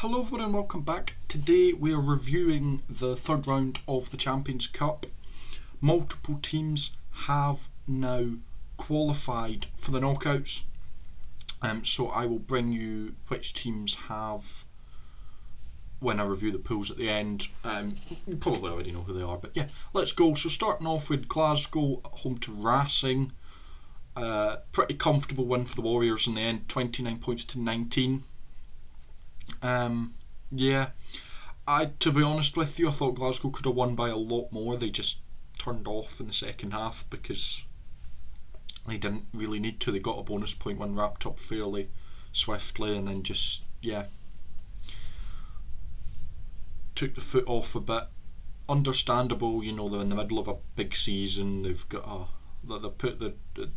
Hello everyone and welcome back. Today we are reviewing the third round of the Champions Cup. Multiple teams have now qualified for the knockouts. So I will bring you which teams have when I review the pools at the end. You probably already know who they are, but yeah, let's go. So starting off with Glasgow at home to Racing. Pretty comfortable win for the Warriors in the end, 29 points to 19. To be honest with you, I thought Glasgow could have won by a lot more. They just turned off in the second half because they didn't really need to. They got a bonus point when wrapped up fairly swiftly, and then took the foot off a bit. Understandable, they're in the middle of a big season. They've got they're put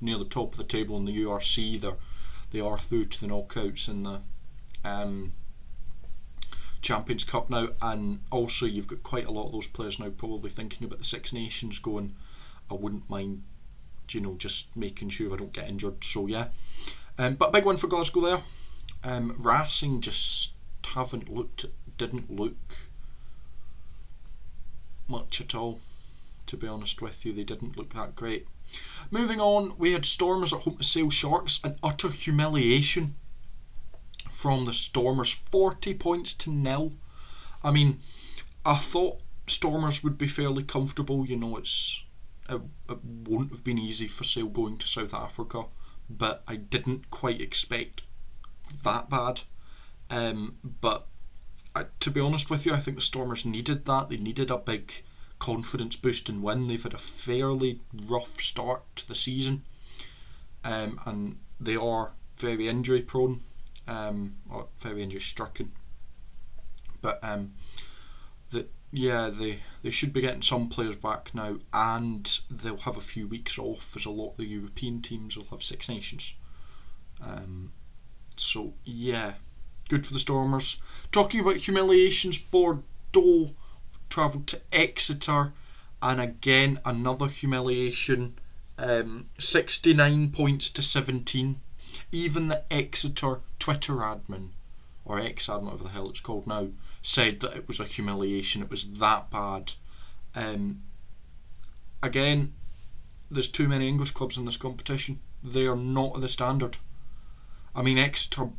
near the top of the table in the URC. They are through to the knockouts in the Champions Cup now, and also you've got quite a lot of those players now probably thinking about the Six Nations, going, I wouldn't mind, just making sure I don't get injured. So yeah, but a big one for Glasgow there. Racing just didn't look much at all, to be honest with you. They didn't look that great. Moving on, we had Stormers at home to Sale Sharks. An utter humiliation from the Stormers, 40 points to 0. I mean, I thought Stormers would be fairly comfortable. It won't have been easy for Sale going to South Africa, but I didn't quite expect that bad. To be honest with you, I think the Stormers needed that. They needed a big confidence boost and win. They've had a fairly rough start to the season, and they are very injury prone. Or very injury stricken, but they should be getting some players back now, and they'll have a few weeks off as a lot of the European teams will have Six Nations. So yeah, good for the Stormers. Talking about humiliations, Bordeaux travelled to Exeter, and again another humiliation. 69 points to 17. Even the Exeter Twitter admin, or ex-admin, whatever the hell it's called now, said that it was a humiliation. It was that bad. Again, there's too many English clubs in this competition. They are not at the standard. I mean, Exeter,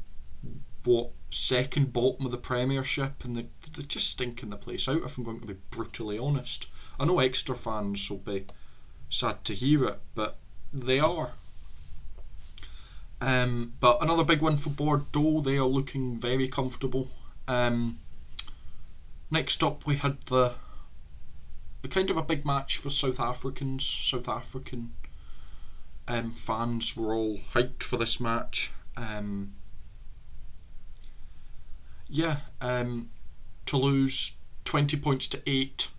second bottom of the Premiership, and they're just stinking the place out, if I'm going to be brutally honest. I know Exeter fans will be sad to hear it, but they are. But another big win for Bordeaux. They are looking very comfortable. Next up, we had the kind of a big match for South Africans. South African fans were all hyped for this match. Toulouse 20 points to 8.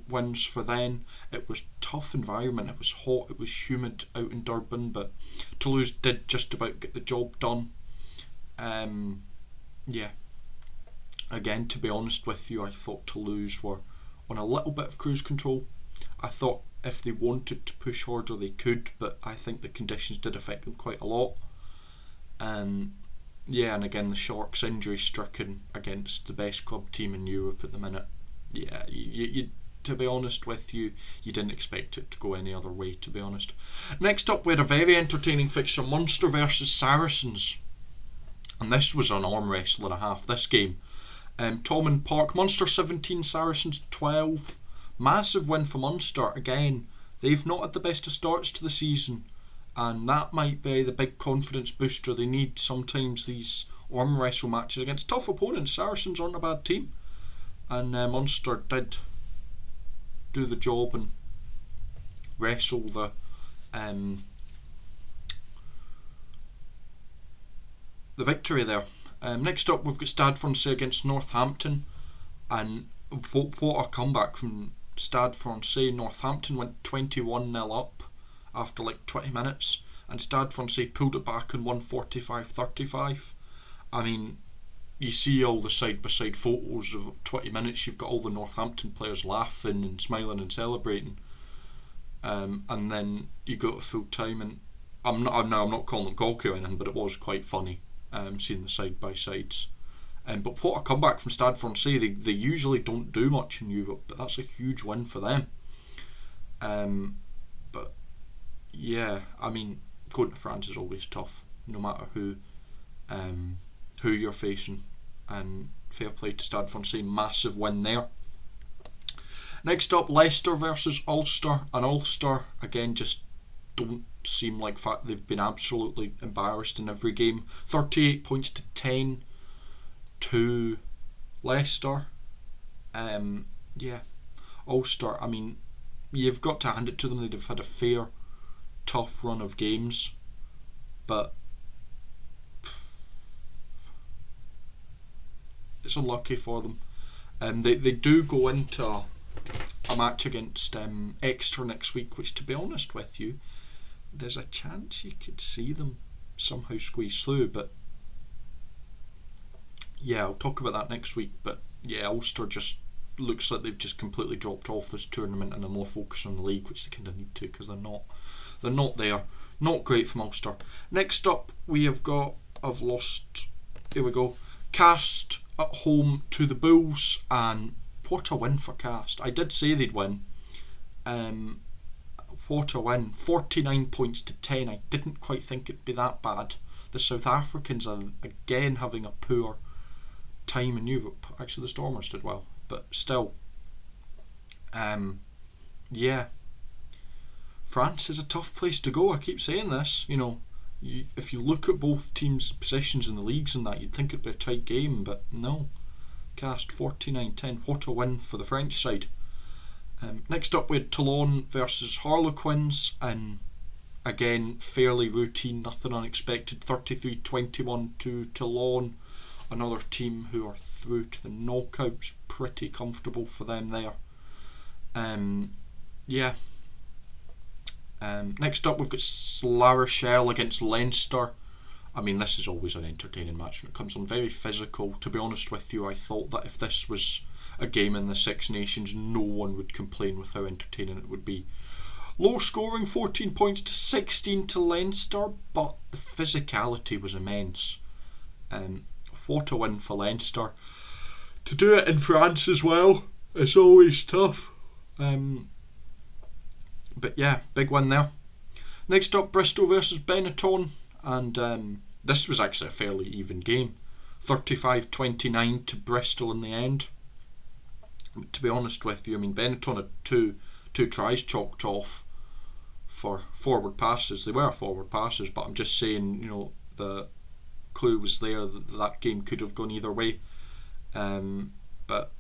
Wins for them. It was tough environment. It was hot. It was humid out in Durban, but Toulouse did just about get the job done. Again, to be honest with you, I thought Toulouse were on a little bit of cruise control. I thought if they wanted to push harder they could, but I think the conditions did affect them quite a lot. And again, the Sharks injury stricken against the best club team in Europe at the minute. Yeah, you to be honest with you, you didn't expect it to go any other way, to be honest. Next up, we had a very entertaining fixture, Munster versus Saracens. And this was an arm wrestle and a half, this game. Thomond Park, Munster 17, Saracens 12. Massive win for Munster. Again, they've not had the best of starts to the season, and that might be the big confidence booster they need sometimes, these arm wrestle matches against tough opponents. Saracens aren't a bad team, and Munster did do the job and wrestle the victory there. Next up, we've got Stade Francais against Northampton, and what a comeback from Stade Francais. Northampton went 21-0 up after like 20 minutes, and Stade Francais pulled it back and won 45-35. I mean, you see all the side-by-side photos of 20 minutes, you've got all the Northampton players laughing and smiling and celebrating, and then you go to full time, and I'm not calling it gawky or anything, but it was quite funny seeing the side-by-sides. But what a comeback from Stade Francais. They usually don't do much in Europe, but that's a huge win for them. But yeah, I mean, going to France is always tough, no matter who you're facing. And fair play to Stade Francais, massive win there. Next up, Leicester versus Ulster, and Ulster again just don't seem like they've been absolutely embarrassed in every game. 38 points to 10 to Leicester. Yeah, Ulster, I mean, you've got to hand it to them. They'd have had a fair, tough run of games, but it's unlucky for them. They do go into a match against Exeter next week, which, to be honest with you, there's a chance you could see them somehow squeeze through. But yeah, I'll talk about that next week. But yeah, Ulster just looks like they've just completely dropped off this tournament, and they're more focused on the league, which they kind of need to, because they're not there. Not great from Ulster. Next up, we have got here we go, Cast at home to the Bulls, and what a win for Cast. I did say they'd win. What a win. 49 points to 10. I didn't quite think it'd be that bad. The South Africans are again having a poor time in Europe. Actually, the Stormers did well, but still. Yeah. France is a tough place to go. I keep saying this. If you look at both teams' positions in the leagues and that, you'd think it'd be a tight game, but no. Cast 49-10. What a win for the French side. Next up, we had Toulon versus Harlequins, and again, fairly routine, nothing unexpected. 33-21 to Toulon, another team who are through to the knockouts. Pretty comfortable for them there. Yeah. Next up, we've got La Rochelle against Leinster. I mean, this is always an entertaining match when it comes on. Very physical. To be honest with you, I thought that if this was a game in the Six Nations, no one would complain with how entertaining it would be. Low scoring, 14 points to 16 to Leinster, but the physicality was immense. What a win for Leinster. To do it in France as well, it's always tough. But yeah, big win there. Next up, Bristol versus Benetton, and this was actually a fairly even game. 35-29 to Bristol in the end. To be honest with you, I mean, Benetton had two tries chalked off for forward passes. They were forward passes, but I'm just saying, the clue was there that game could have gone either way. But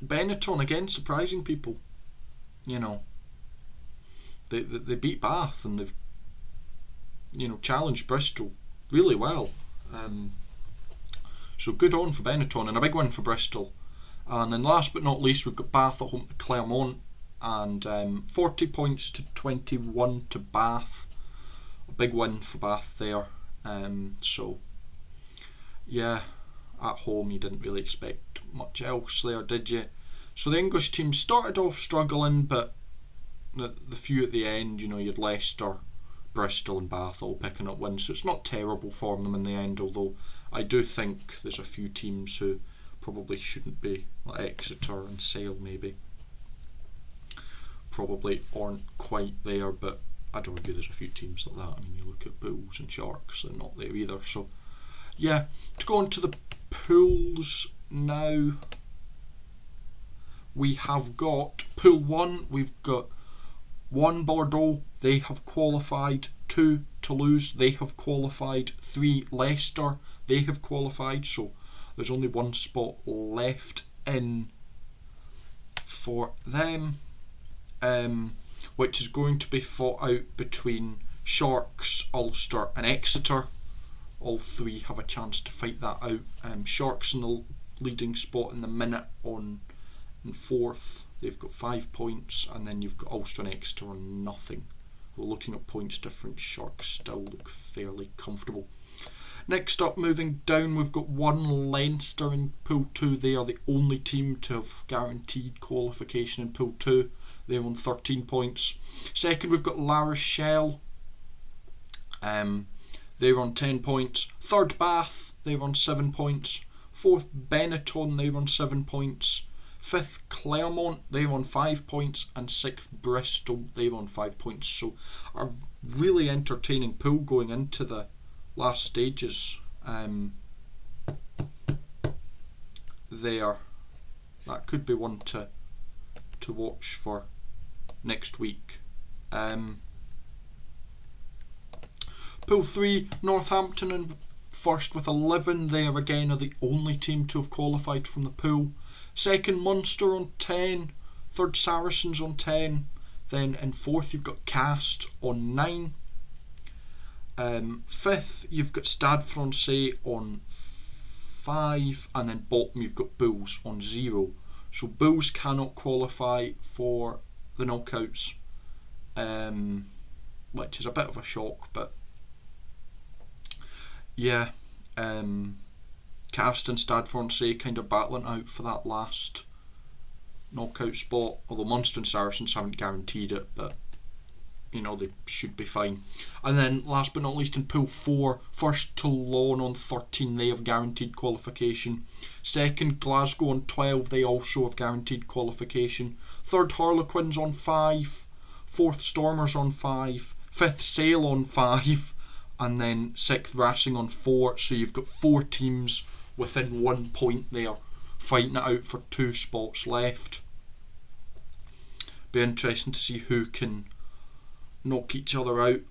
Benetton again surprising people. They beat Bath, and they've challenged Bristol really well. So good on for Benetton, and a big win for Bristol. And then last but not least, we've got Bath at home to Clermont, and 40 points to 21 to Bath. A big win for Bath there. So yeah, at home you didn't really expect much else there, did you? So the English team started off struggling, but the few at the end, you had Leicester, Bristol and Bath all picking up wins, so it's not terrible for them in the end, although I do think there's a few teams who probably shouldn't be, like Exeter and Sale maybe, probably aren't quite there, but I'd argue there's a few teams like that. I mean, you look at Bulls and Sharks, they're not there either. So yeah, to go on to the pools now, we have got Pool 1, we've got 1 Bordeaux, they have qualified. 2 Toulouse, they have qualified. 3 Leicester, they have qualified. So there's only 1 spot left in for them, which is going to be fought out between Sharks, Ulster and Exeter. All 3 have a chance to fight that out. Sharks in the leading spot in the minute on in 4th. They've got 5 points, and then you've got Ulster and Exeter on nothing. We're looking at points difference. Sharks still look fairly comfortable. Next up, moving down, we've got 1 Leinster in Pool 2. They are the only team to have guaranteed qualification in Pool 2. They're on 13 points. Second, we've got La Rochelle. They're on 10 points. Third, Bath. They're on 7 points. Fourth, Benetton, they're on 7 points. Fifth, Clermont, they're on 5 points. And sixth, Bristol, they're on 5 points. So a really entertaining pool going into the last stages there. That could be one to watch for next week. Pool 3, Northampton in first with 11. They are again the only team to have qualified from the pool. Second, Munster on 10. Third, Saracens on 10. Then in fourth you've got Cast on 9. Fifth you've got Stade Francais on 5, and then bottom you've got Bulls on 0. So Bulls cannot qualify for the knockouts, which is a bit of a shock, but yeah, Cast and Stade Francais kind of battling out for that last knockout spot, although Munster and Saracens haven't guaranteed it, but you know, they should be fine. And then last but not least in Pool 4, first Toulon on 13, they have guaranteed qualification. Second, Glasgow on 12, they also have guaranteed qualification. Third, Harlequins on 5. Fourth, Stormers on 5. Fifth, Sale on 5. And then sixth, Racing on 4. So you've got 4 teams within 1 point there, fighting it out for 2 spots left. Be interesting to see who can knock each other out.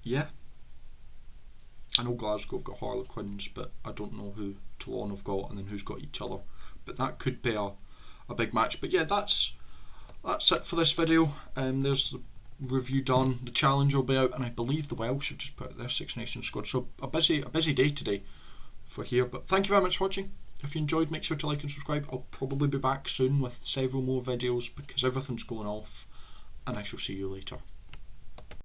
Yeah, I know Glasgow have got Harlequins, but I don't know who Toulon have got and then who's got each other. But that could be a big match. But yeah, that's it for this video. There's the review done. The challenge will be out, and I believe the Welsh have just put out their Six Nations squad. So a busy day today for here. But thank you very much for watching. If you enjoyed, make sure to like and subscribe. I'll probably be back soon with several more videos because everything's going off, and I shall see you later.